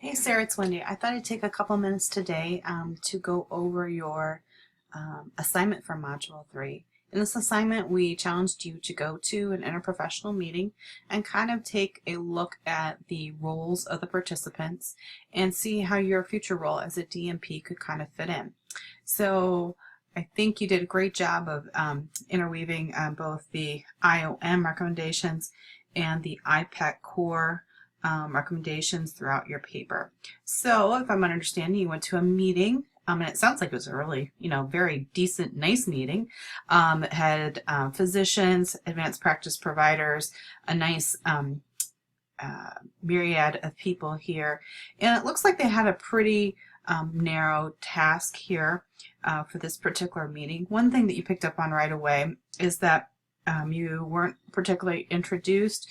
Hey Sarah, it's Wendy. I thought I'd take a couple minutes today to go over your assignment for Module 3. In this assignment, we challenged you to go to an interprofessional meeting and kind of take a look at the roles of the participants and see how your future role as a DMP could kind of fit in. So I think you did a great job of interweaving both the IOM recommendations and the IPEC core recommendations throughout your paper. So if I'm understanding, you went to a meeting, and it sounds like it was a really, very decent, nice meeting. It had physicians, advanced practice providers, a nice myriad of people here. And it looks like they had a pretty narrow task here for this particular meeting. One thing that you picked up on right away is that you weren't particularly introduced,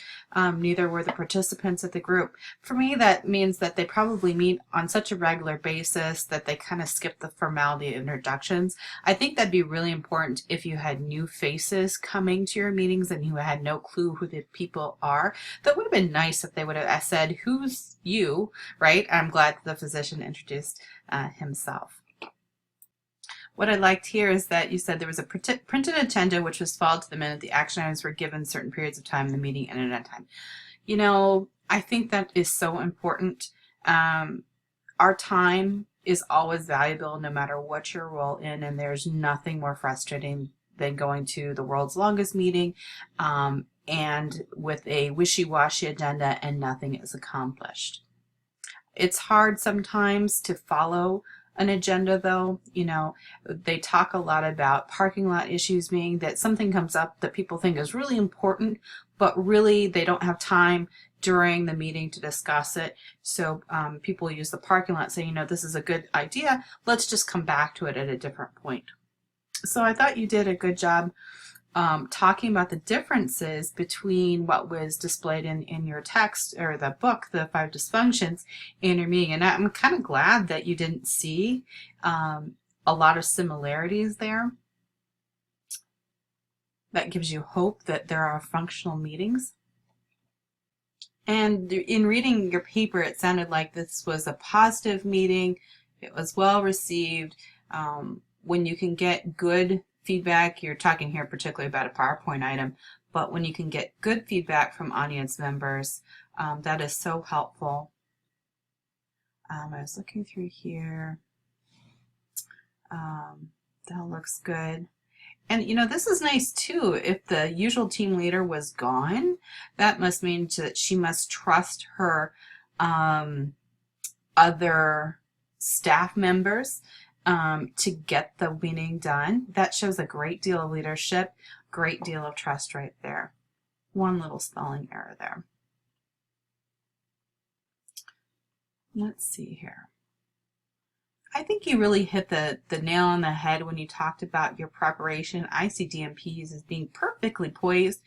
neither were the participants of the group. For me, that means that they probably meet on such a regular basis that they kind of skip the formality of introductions. I think that'd be really important if you had new faces coming to your meetings and you had no clue who the people are. That would have been nice if they would have said, "Who's you?" Right? I'm glad the physician introduced himself. What I liked here is that you said there was a printed agenda which was followed to the minute. The action items were given certain periods of time. The meeting ended on time. I think that is so important. Our time is always valuable no matter what your role in, and there's nothing more frustrating than going to the world's longest meeting and with a wishy-washy agenda and nothing is accomplished. It's hard sometimes to follow an agenda though. They talk a lot about parking lot issues, meaning that something comes up that people think is really important, but really they don't have time during the meeting to discuss it. So people use the parking lot, say, this is a good idea, let's just come back to it at a different point. So I thought you did a good job talking about the differences between what was displayed in your text or the book, the 5 dysfunctions, in your meeting. And I'm kind of glad that you didn't see a lot of similarities there. That gives you hope that there are functional meetings. And in reading your paper, it sounded like this was a positive meeting. It was well received. When you can get good feedback, you're talking here particularly about a PowerPoint item, but when you can get good feedback from audience members, that is so helpful. I was looking through here. That looks good. And this is nice too. If the usual team leader was gone, that must mean that she must trust her other staff members to get the meeting done. That shows a great deal of leadership, great deal of trust right there. One little spelling error there. Let's see here. I think you really hit the nail on the head when you talked about your preparation. I see DMPs as being perfectly poised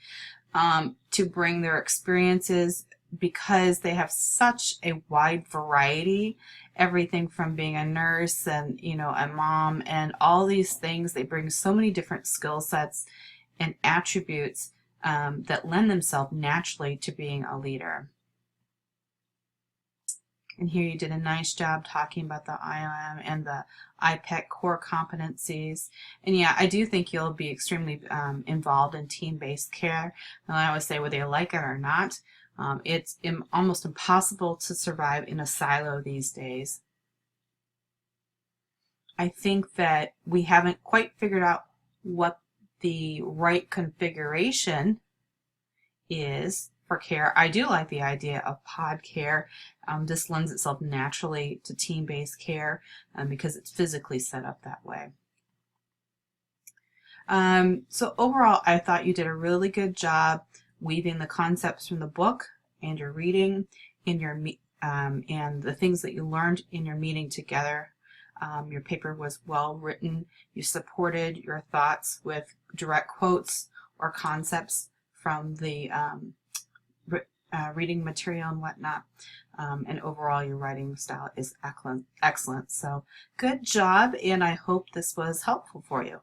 to bring their experiences because they have such a wide variety, everything from being a nurse and a mom and all these things. They bring so many different skill sets and attributes that lend themselves naturally to being a leader. And here you did a nice job talking about the IOM and the IPEC core competencies. And yeah, I do think you'll be extremely involved in team-based care. And I always say whether you like it or not, it's almost impossible to survive in a silo these days. I think that we haven't quite figured out what the right configuration is for care. I do like the idea of pod care. This lends itself naturally to team-based care because it's physically set up that way. So overall, I thought you did a really good job weaving the concepts from the book and your reading in your and the things that you learned in your meeting together. Your paper was well written. You supported your thoughts with direct quotes or concepts from the reading material and whatnot. And overall, your writing style is excellent. So good job, and I hope this was helpful for you.